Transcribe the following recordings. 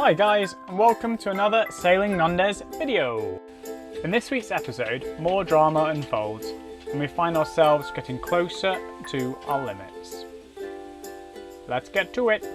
Hi guys, and welcome to another Sailing Nendaz video. In this week's episode, more drama unfolds, and we find ourselves getting closer to our limits. Let's get to it.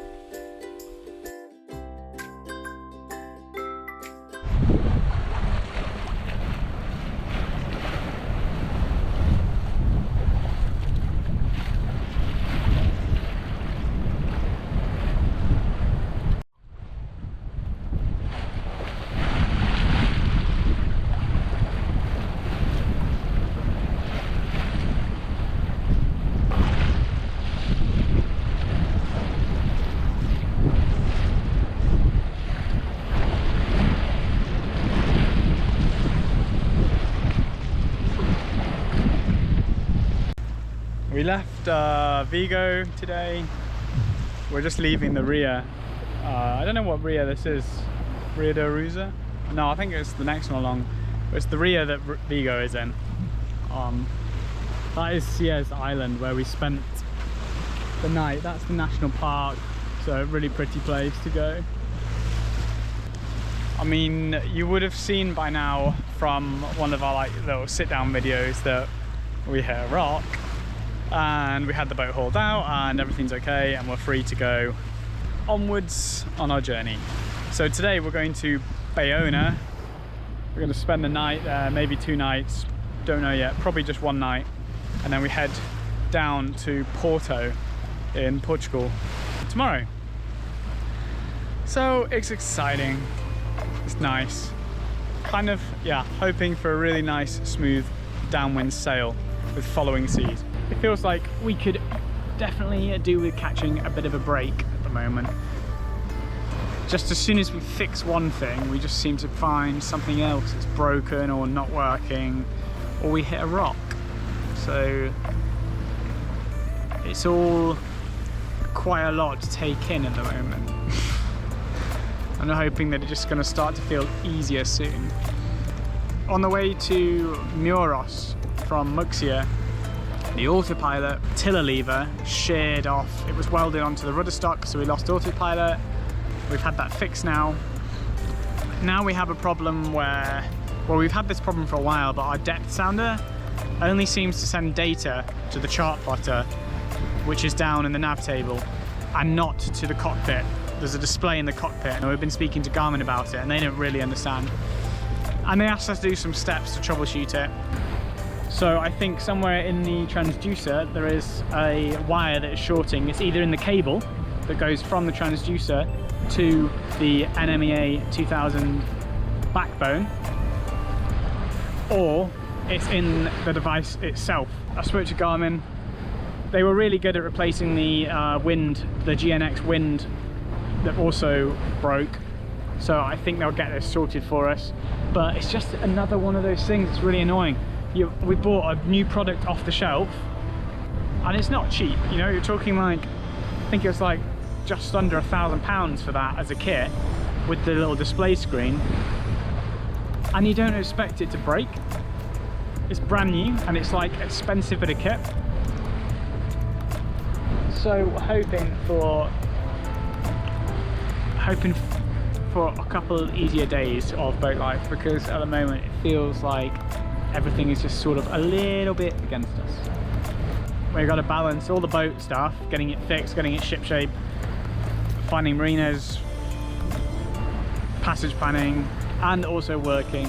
We left Vigo today. We're just leaving the Ria. I don't know what Ria this is. Ria de Arousa? No, I think it's the next one along. It's the Ria that Vigo is in. That is Sierra's Island where we spent the night. That's the national park. So a really pretty place to go. I mean, you would have seen by now from one of our little sit-down videos that we hit a rock. And we had the boat hauled out and everything's okay and we're free to go onwards on our journey. So today we're going to Bayona. We're going to spend the night there, maybe 2 nights, don't know yet, probably just 1 night, and then we head down to Porto in Portugal tomorrow. So it's exciting, it's nice, kind of, yeah, hoping for a really nice smooth downwind sail with following seas. It feels like we could definitely do with catching a bit of a break at the moment. Just as soon as we fix one thing, we just seem to find something else that's broken or not working, or we hit a rock. So it's all quite a lot to take in at the moment. I'm hoping that it's just going to start to feel easier soon. On the way to Muros from Muxia, the autopilot tiller lever sheared off. It was welded onto the rudder stock, so we lost autopilot. We've had that fixed now. Now we have a problem where, well, we've had this problem for a while, but our depth sounder only seems to send data to the chart plotter, which is down in the nav table, and not to the cockpit. There's a display in the cockpit, and we've been speaking to Garmin about it, and they don't really understand. And they asked us to do some steps to troubleshoot it. So I think somewhere in the transducer there is a wire that is shorting. It's either in the cable that goes from the transducer to the NMEA 2000 backbone, or it's in the device itself. I spoke to Garmin. They were really good at replacing the the GNX wind that also broke. So I think they'll get this sorted for us. But it's just another one of those things that's really annoying. We bought a new product off the shelf and it's not cheap, you know. You're talking like, I think it was like just under £1,000 for that as a kit with the little display screen, and you don't expect it to break. It's brand new and it's like expensive bit of kit. So hoping for a couple of easier days of boat life, because at the moment it feels like everything is just sort of a little bit against us. We've got to balance all the boat stuff, getting it fixed, getting it shipshape, finding marinas, passage planning, and also working.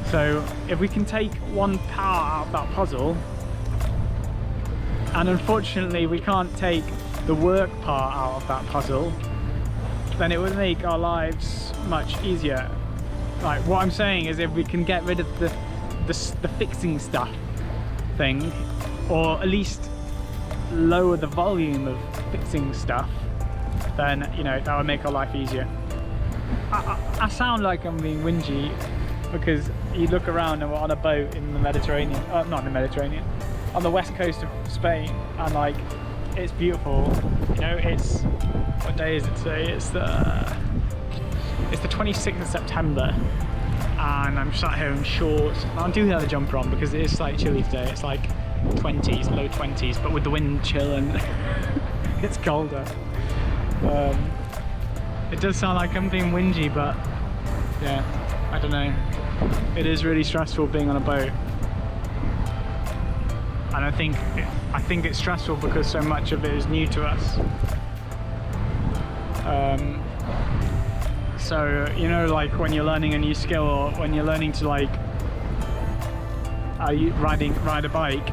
So if we can take one part out of that puzzle, and unfortunately we can't take the work part out of that puzzle, then it would make our lives much easier. Like, what I'm saying is, if we can get rid of the fixing stuff thing, or at least lower the volume of fixing stuff, then, you know, that would make our life easier. I sound like I'm being whingy because you look around and we're on a boat in the Mediterranean, not in the Mediterranean, on the west coast of Spain, and like, it's beautiful. You know, it's, what day is it today? It's the 26th of September. And I'm sat here in shorts. I do have a jumper on because it is slightly chilly today. It's like 20s, low 20s, but with the wind chill and it's colder. It does sound like I'm being whingy, but yeah, I don't know. It is really stressful being on a boat. And I think it's stressful because so much of it is new to us. So, you know, like when you're learning a new skill, or when you're learning to like ride a bike,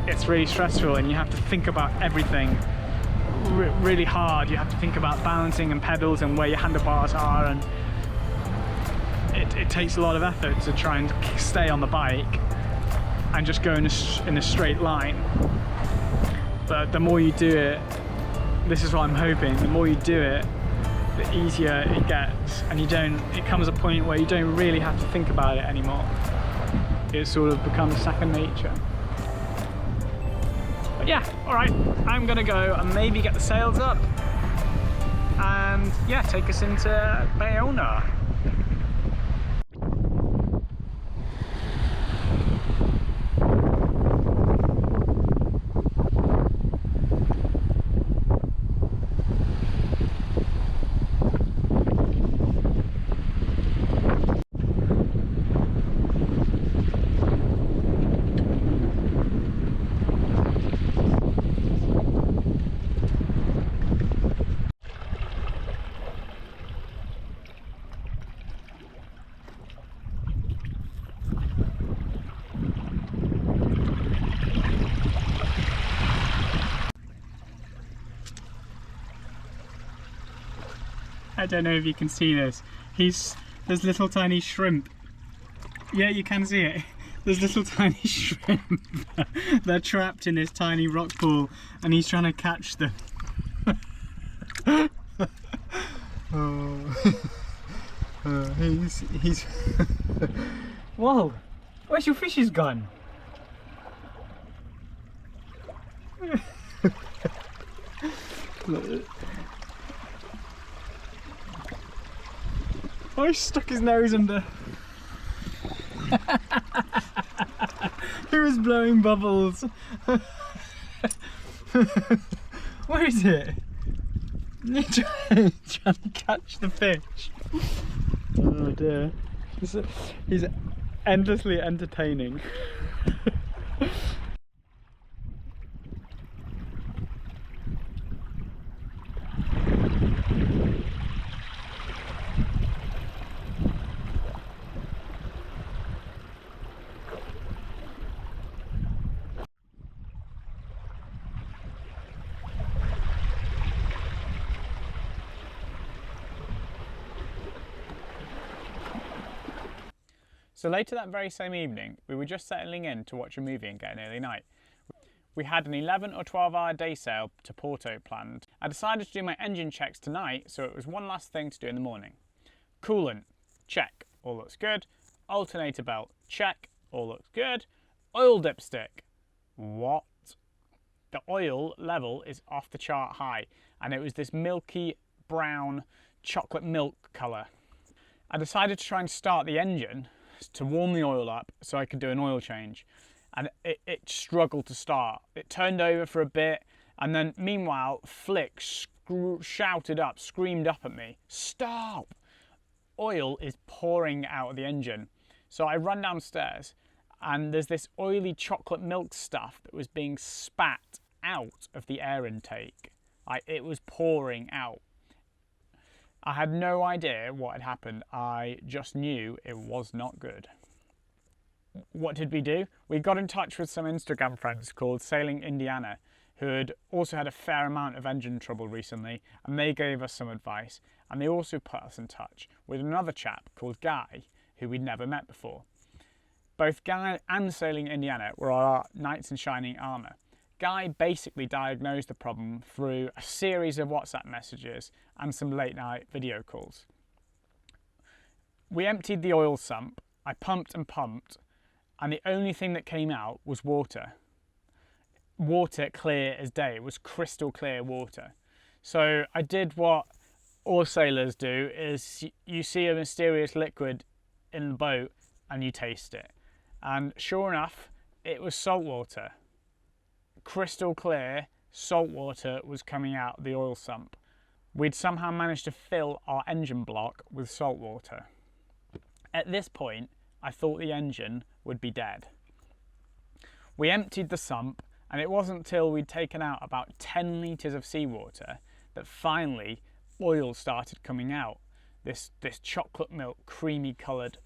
it's really stressful and you have to think about everything really hard. You have to think about balancing and pedals and where your handlebars are, and it takes a lot of effort to try and stay on the bike and just go in a straight line. But the more you do it, this is what I'm hoping, the more you do it, the easier it gets, and it comes a point where you don't really have to think about it anymore. It sort of becomes second nature. But yeah, all right, I'm gonna go and maybe get the sails up and yeah, take us into Bayona. I don't know if you can see this. There's little tiny shrimp. Yeah, you can see it. There's little tiny shrimp. They're trapped in this tiny rock pool and he's trying to catch them. He's Whoa! Where's your fishes gone? Oh, he stuck his nose under. He was blowing bubbles. Where is it? He's trying to catch the fish. Oh dear. He's endlessly entertaining. So later that very same evening, we were just settling in to watch a movie and get an early night. We had an 11 or 12 hour day sail to Porto planned. I decided to do my engine checks tonight, so it was one last thing to do in the morning. Coolant, check, all looks good. Alternator belt, check, all looks good. Oil dipstick, what? The oil level is off the chart high, and it was this milky brown chocolate milk colour. I decided to try and start the engine to warm the oil up so I could do an oil change, and it struggled to start. It turned over for a bit, and then meanwhile Flick screamed up at me, stop! Oil is pouring out of the engine. So I run downstairs and there's this oily chocolate milk stuff that was being spat out of the air intake. It was pouring out. I had no idea what had happened. I just knew it was not good. What did we do? We got in touch with some Instagram friends called Sailing Indiana, who had also had a fair amount of engine trouble recently, and they gave us some advice. And they also put us in touch with another chap called Guy, who we'd never met before. Both Guy and Sailing Indiana were our knights in shining armour. Guy basically diagnosed the problem through a series of WhatsApp messages and some late night video calls. We emptied the oil sump, I pumped and pumped, and the only thing that came out was water. Water clear as day, it was crystal clear water. So I did what all sailors do, is you see a mysterious liquid in the boat and you taste it. And sure enough, it was salt water. Crystal clear salt water was coming out of the oil sump. we'd somehow managed to fill our engine block with salt water. At this point, I thought the engine would be dead. We emptied the sump, and it wasn't till we'd taken out about 10 litres of seawater that finally oil started coming out. This chocolate milk, creamy coloured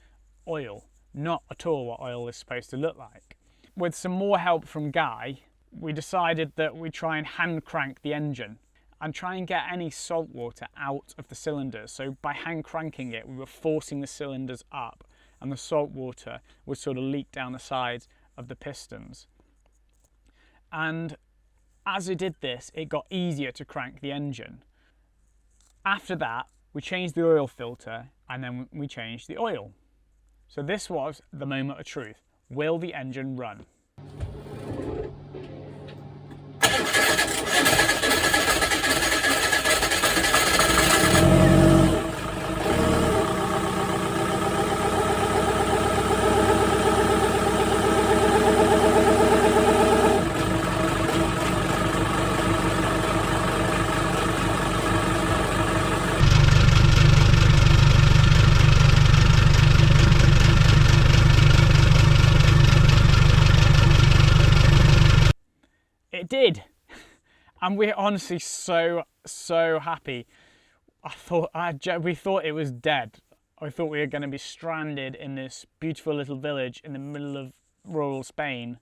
oil. Not at all what oil is supposed to look like. With some more help from Guy, we decided that we'd try and hand crank the engine and try and get any salt water out of the cylinders. So by hand cranking it, we were forcing the cylinders up, and the salt water would sort of leak down the sides of the pistons. And as we did this, it got easier to crank the engine. After that, we changed the oil filter, and then we changed the oil. So this was the moment of truth. Will the engine run? It did, and we're honestly so happy. We thought it was dead. I thought we were going to be stranded in this beautiful little village in the middle of rural Spain.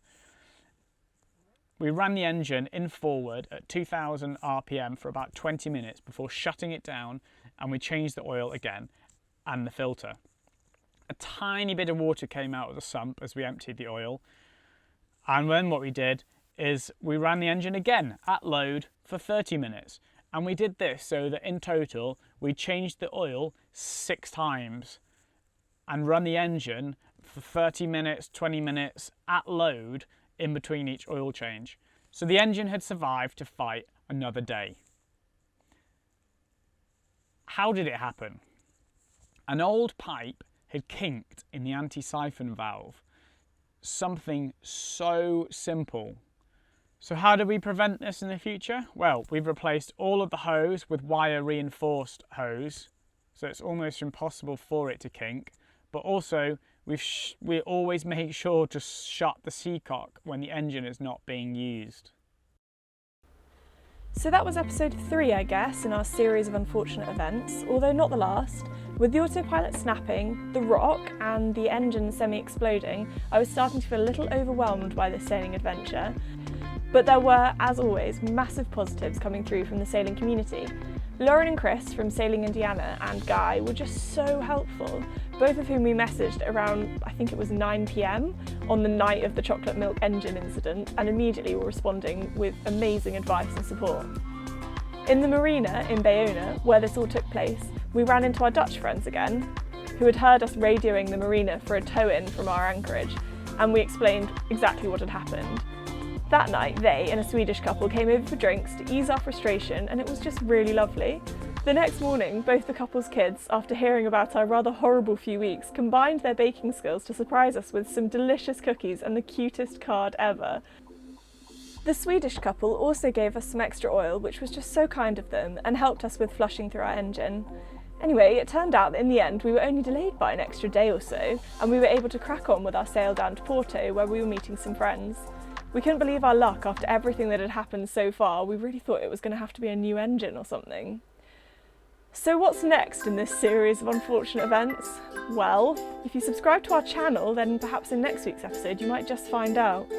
We ran the engine in forward at 2000 RPM for about 20 minutes before shutting it down, and we changed the oil again and the filter. A tiny bit of water came out of the sump as we emptied the oil, and then what we did is we ran the engine again at load for 30 minutes. And we did this so that in total we changed the oil 6 times and run the engine for 30 minutes, 20 minutes at load in between each oil change. So the engine had survived to fight another day. How did it happen? An old pipe had kinked in the anti-siphon valve. Something so simple. So how do we prevent this in the future? Well, we've replaced all of the hose with wire reinforced hose, so it's almost impossible for it to kink. But also, we always make sure to shut the seacock when the engine is not being used. So that was episode 3, I guess, in our series of unfortunate events, although not the last. With the autopilot snapping, the rock and the engine semi-exploding, I was starting to feel a little overwhelmed by this sailing adventure. But there were, as always, massive positives coming through from the sailing community. Lauren and Chris from Sailing Indiana and Guy were just so helpful, both of whom we messaged around, I think it was 9 PM on the night of the chocolate milk engine incident, and immediately were responding with amazing advice and support. In the marina in Bayona, where this all took place, we ran into our Dutch friends again, who had heard us radioing the marina for a tow-in from our anchorage, and we explained exactly what had happened. That night, they and a Swedish couple came over for drinks to ease our frustration, and it was just really lovely. The next morning, both the couple's kids, after hearing about our rather horrible few weeks, combined their baking skills to surprise us with some delicious cookies and the cutest card ever. The Swedish couple also gave us some extra oil, which was just so kind of them, and helped us with flushing through our engine. Anyway, it turned out that in the end we were only delayed by an extra day or so, and we were able to crack on with our sail down to Porto, where we were meeting some friends. We couldn't believe our luck after everything that had happened so far. We really thought it was going to have to be a new engine or something. So what's next in this series of unfortunate events? Well, if you subscribe to our channel, then perhaps in next week's episode you might just find out.